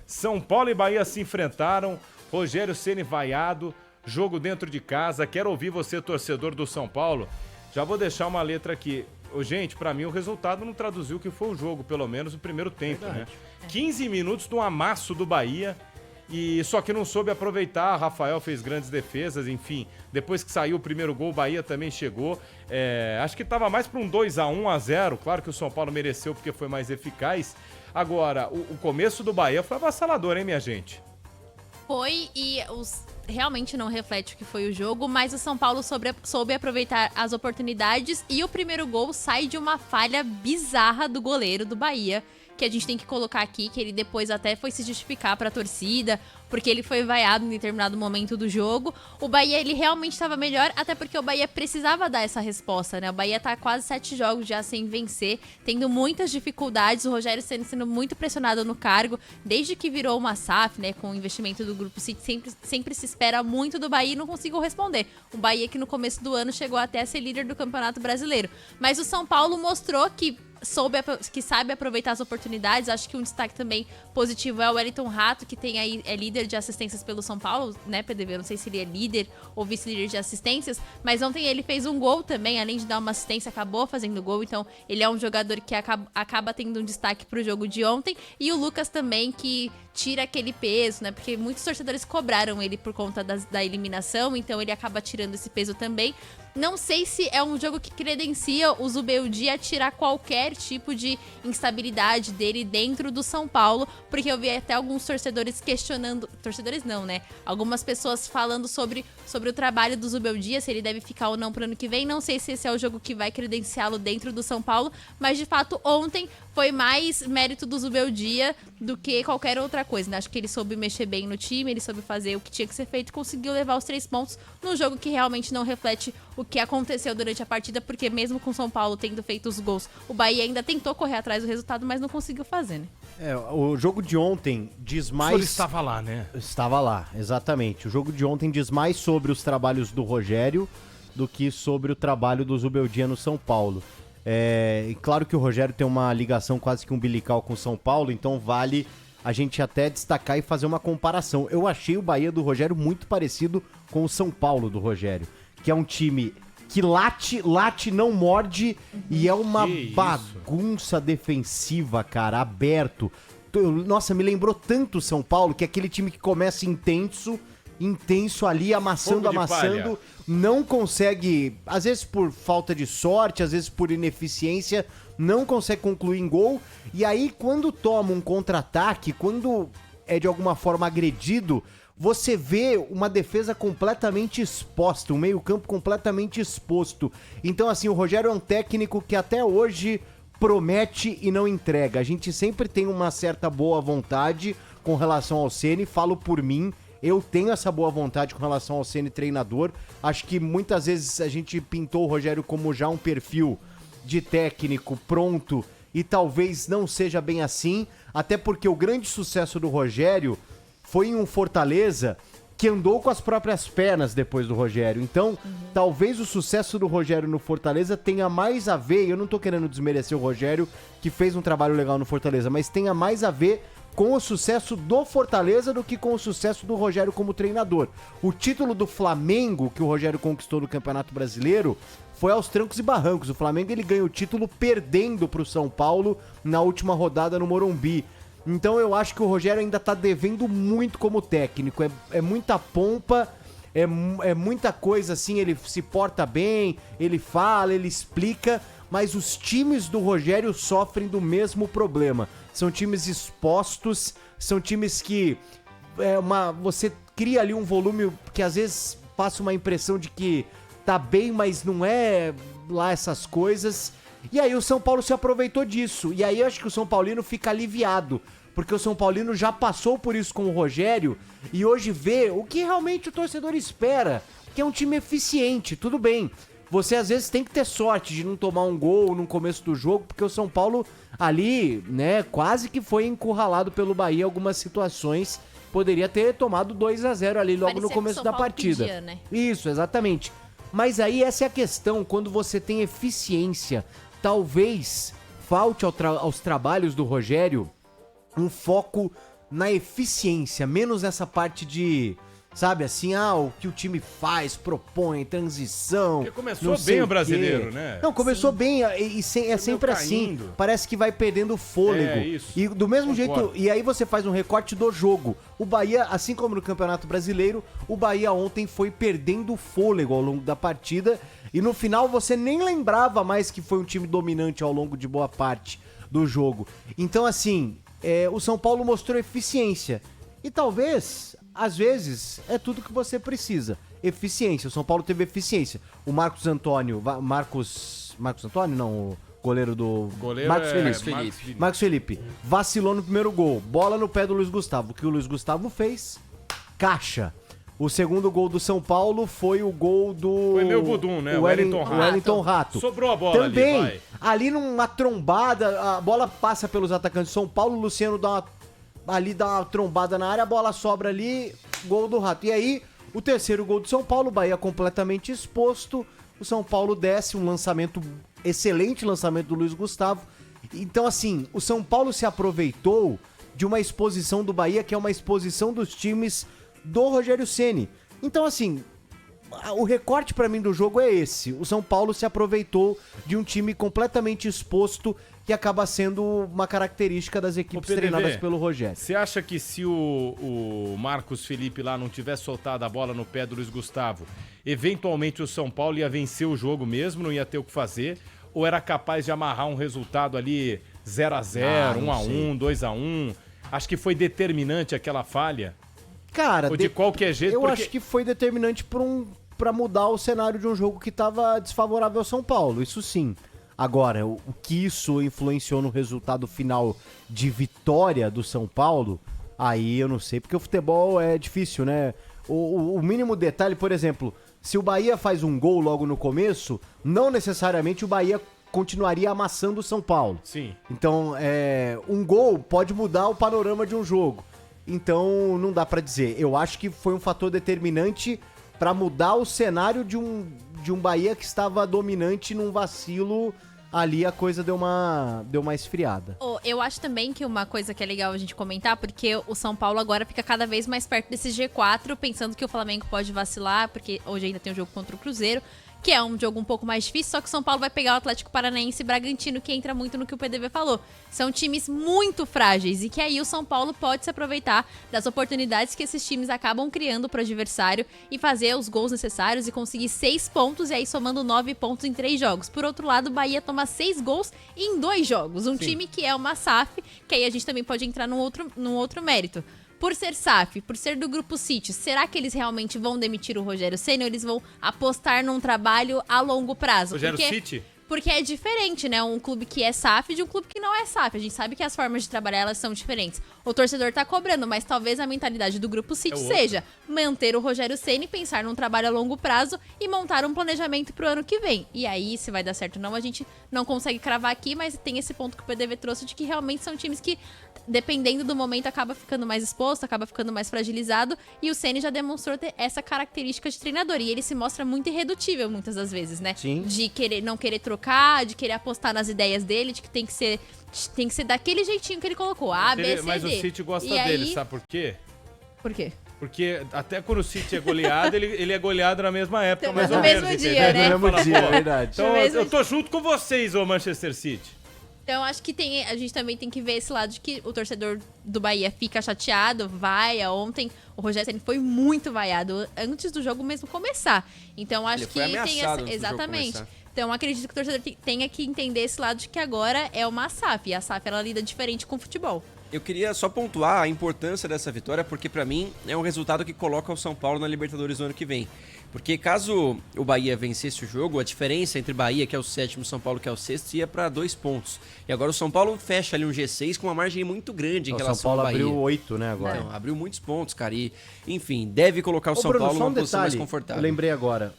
São Paulo e Bahia se enfrentaram, Rogério Ceni vaiado, jogo dentro de casa. Quero ouvir você, torcedor do São Paulo. Já vou deixar uma letra aqui. Gente, pra mim o resultado não traduziu o que foi o jogo, pelo menos o primeiro tempo, né? 15 minutos de um amasso do Bahia, e só que não soube aproveitar. Rafael fez grandes defesas, enfim. Depois que saiu o primeiro gol, o Bahia também chegou. Acho que tava mais pra um 2-1, 1-0. Claro que o São Paulo mereceu porque foi mais eficaz. Agora, o começo do Bahia foi avassalador, hein, minha gente? Foi, e realmente não reflete o que foi o jogo, mas o São Paulo soube aproveitar as oportunidades, e o primeiro gol sai de uma falha bizarra do goleiro do Bahia, que a gente tem que colocar aqui, que ele depois até foi se justificar pra torcida, porque ele foi vaiado em determinado momento do jogo. O Bahia, ele realmente estava melhor, até porque o Bahia precisava dar essa resposta, né? O Bahia tá há quase 7 jogos já sem vencer, tendo muitas dificuldades, o Rogério Ceni sendo muito pressionado no cargo, desde que virou uma SAF, né, com o investimento do Grupo City, sempre se espera muito do Bahia e não consigo responder. O Bahia que no começo do ano chegou até a ser líder do Campeonato Brasileiro. Mas o São Paulo mostrou que sabe aproveitar as oportunidades. Acho que um destaque também positivo é o Wellington Rato, que tem aí, é líder de assistências pelo São Paulo, né, PDV? Eu não sei se ele é líder ou vice-líder de assistências, mas ontem ele fez um gol também, além de dar uma assistência, acabou fazendo gol, então ele é um jogador que acaba tendo um destaque pro jogo de ontem. E o Lucas também, que tira aquele peso, né, porque muitos torcedores cobraram ele por conta da eliminação, então ele acaba tirando esse peso também. Não sei se é um jogo que credencia o Zubeldia a tirar qualquer tipo de instabilidade dele dentro do São Paulo, porque eu vi até alguns torcedores questionando, torcedores não, né? Algumas pessoas falando sobre o trabalho do Zubeldia, se ele deve ficar ou não pro ano que vem. Não sei se esse é o jogo que vai credenciá-lo dentro do São Paulo, mas de fato ontem foi mais mérito do Zubeldia do que qualquer outra coisa, né? Acho que ele soube mexer bem no time, ele soube fazer o que tinha que ser feito e conseguiu levar os 3 pontos num jogo que realmente não reflete o que aconteceu durante a partida, porque mesmo com o São Paulo tendo feito os gols, o Bahia ainda tentou correr atrás do resultado, mas não conseguiu fazer, né? O jogo de ontem diz mais... O senhor estava lá, né? Estava lá, exatamente. O jogo de ontem diz mais sobre os trabalhos do Rogério do que sobre o trabalho do Zubeldia no São Paulo. E claro que o Rogério tem uma ligação quase que umbilical com o São Paulo, então vale a gente até destacar e fazer uma comparação. Eu achei o Bahia do Rogério muito parecido com o São Paulo do Rogério, que é um time que late, não morde, e é uma bagunça defensiva, cara, aberto. Nossa, me lembrou tanto o São Paulo, que é aquele time que começa intenso ali, amassando, não consegue, às vezes por falta de sorte, às vezes por ineficiência, não consegue concluir em gol, e aí quando toma um contra-ataque, quando é de alguma forma agredido, você vê uma defesa completamente exposta, um meio-campo completamente exposto. Então, assim, o Rogério é um técnico que até hoje promete e não entrega. A gente sempre tem uma certa boa vontade com relação ao Ceni, falo por mim, eu tenho essa boa vontade com relação ao Ceni treinador. Acho que muitas vezes a gente pintou o Rogério como já um perfil de técnico pronto e talvez não seja bem assim, até porque o grande sucesso do Rogério foi em um Fortaleza que andou com as próprias pernas depois do Rogério. Então, talvez o sucesso do Rogério no Fortaleza tenha mais a ver, eu não tô querendo desmerecer o Rogério, que fez um trabalho legal no Fortaleza, mas tenha mais a ver com o sucesso do Fortaleza do que com o sucesso do Rogério como treinador. O título do Flamengo, que o Rogério conquistou no Campeonato Brasileiro, foi aos trancos e barrancos. O Flamengo, ele ganha o título perdendo pro São Paulo na última rodada no Morumbi. Então eu acho que o Rogério ainda tá devendo muito como técnico, é muita pompa, é muita coisa assim, ele se porta bem, ele fala, ele explica, mas os times do Rogério sofrem do mesmo problema. São times expostos, são times que você cria ali um volume que às vezes passa uma impressão de que tá bem, mas não é lá essas coisas. E aí o São Paulo se aproveitou disso. E aí eu acho que o São Paulino fica aliviado, porque o São Paulino já passou por isso com o Rogério e hoje vê o que realmente o torcedor espera, que é um time eficiente. Tudo bem, você às vezes tem que ter sorte de não tomar um gol no começo do jogo, porque o São Paulo ali, né, quase que foi encurralado pelo Bahia em algumas situações. Poderia ter tomado 2-0 ali logo Parecia no começo da partida. Pedia, né? Isso, exatamente. Mas aí essa é a questão, quando você tem eficiência, talvez falte aos trabalhos do Rogério um foco na eficiência, menos nessa parte de, sabe, assim, o que o time faz, propõe, transição. Porque começou bem o brasileiro, né? Não, começou bem e é sempre assim. Parece que vai perdendo o fôlego. É isso. E do mesmo jeito, e aí você faz um recorte do jogo. O Bahia, assim como no Campeonato Brasileiro, o Bahia ontem foi perdendo o fôlego ao longo da partida. E no final você nem lembrava mais que foi um time dominante ao longo de boa parte do jogo. Então, assim, o São Paulo mostrou eficiência. E talvez, às vezes, é tudo que você precisa. Eficiência. O São Paulo teve eficiência. O Marcos Antônio... Marcos Antônio? Não, o goleiro do... Marcos Felipe. Marcos Felipe. Vacilou no primeiro gol. Bola no pé do Luiz Gustavo. O que o Luiz Gustavo fez? Caixa. O segundo gol do São Paulo foi o gol do... Foi meu Budum, né? O Wellington Rato. Sobrou a bola também, ali, vai. Ali numa trombada, a bola passa pelos atacantes do São Paulo, o Luciano dá uma trombada na área, a bola sobra ali, gol do Rato. E aí, o terceiro gol do São Paulo, o Bahia completamente exposto, o São Paulo desce, um lançamento, excelente lançamento do Luiz Gustavo. Então, assim, o São Paulo se aproveitou de uma exposição do Bahia, que é uma exposição dos times do Rogério Ceni. Então, assim, o recorte pra mim do jogo é esse. O São Paulo se aproveitou de um time completamente exposto, que acaba sendo uma característica das equipes treinadas pelo Rogério. Você acha que se o Marcos Felipe lá não tivesse soltado a bola no pé do Luiz Gustavo, eventualmente o São Paulo ia vencer o jogo mesmo, não ia ter o que fazer? Ou era capaz de amarrar um resultado ali 0-0, 1-1, 2-1? Acho que foi determinante aquela falha. Cara, ou de qualquer jeito, eu acho que foi determinante pra mudar o cenário de um jogo que tava desfavorável ao São Paulo, isso sim. Agora, o que isso influenciou no resultado final de vitória do São Paulo, aí eu não sei, porque o futebol é difícil, né? O mínimo detalhe, por exemplo, se o Bahia faz um gol logo no começo, não necessariamente o Bahia continuaria amassando o São Paulo. Sim. Então, um gol pode mudar o panorama de um jogo. Então, não dá pra dizer. Eu acho que foi um fator determinante pra mudar o cenário de um Bahia que estava dominante num vacilo. Ali a coisa deu uma esfriada. Eu acho também que uma coisa que é legal a gente comentar, porque o São Paulo agora fica cada vez mais perto desse G4, pensando que o Flamengo pode vacilar, porque hoje ainda tem um jogo contra o Cruzeiro, que é um jogo um pouco mais difícil, só que o São Paulo vai pegar o Atlético Paranaense e Bragantino, que entra muito no que o PDV falou. São times muito frágeis e que aí o São Paulo pode se aproveitar das oportunidades que esses times acabam criando para o adversário e fazer os gols necessários e conseguir 6 pontos e aí somando 9 pontos em 3 jogos. Por outro lado, o Bahia toma 6 gols em 2 jogos. Um time que é uma SAF, que aí a gente também pode entrar num outro mérito. Por ser SAF, por ser do Grupo City, será que eles realmente vão demitir o Rogério Ceni ou eles vão apostar num trabalho a longo prazo? Rogério City? Porque é diferente, né? Um clube que é SAF de um clube que não é SAF. A gente sabe que as formas de trabalhar, elas são diferentes. O torcedor tá cobrando, mas talvez a mentalidade do Grupo City seja manter o Rogério Ceni, pensar num trabalho a longo prazo e montar um planejamento pro ano que vem. E aí, se vai dar certo ou não, a gente não consegue cravar aqui, mas tem esse ponto que o PDV trouxe de que realmente são times que, dependendo do momento, acaba ficando mais exposto, acaba ficando mais fragilizado. E o Ceni já demonstrou ter essa característica de treinador. E ele se mostra muito irredutível muitas das vezes, né? Sim. De não querer trocar, de querer apostar nas ideias dele, de que tem que ser daquele jeitinho que ele colocou. A, B, C, D. Mas o City gosta dele, sabe por quê? Por quê? Porque até quando o City é goleado, ele é goleado na mesma época, mais ou no menos. mesmo dia, né? No mesmo dia, é verdade. Então eu tô junto com vocês, ô Manchester City. Então, acho que a gente também tem que ver esse lado de que o torcedor do Bahia fica chateado, vaia. Ontem o Rogério Ceni foi muito vaiado antes do jogo mesmo começar. Então, acho que tem essa... Exatamente. Então, acredito que o torcedor tenha que entender esse lado de que agora é uma SAF. E a SAF, ela lida diferente com o futebol. Eu queria só pontuar a importância dessa vitória, porque pra mim é um resultado que coloca o São Paulo na Libertadores no ano que vem. Porque caso o Bahia vencesse o jogo, a diferença entre Bahia, que é o 7º, e São Paulo, que é o 6º, ia pra 2 pontos. E agora o São Paulo fecha ali um G6 com uma margem muito grande em relação ao Bahia. O São Paulo abriu 8, né, agora. Não, abriu muitos pontos, cara. E, enfim, deve colocar o São Paulo numa posição mais confortável. Eu lembrei agora.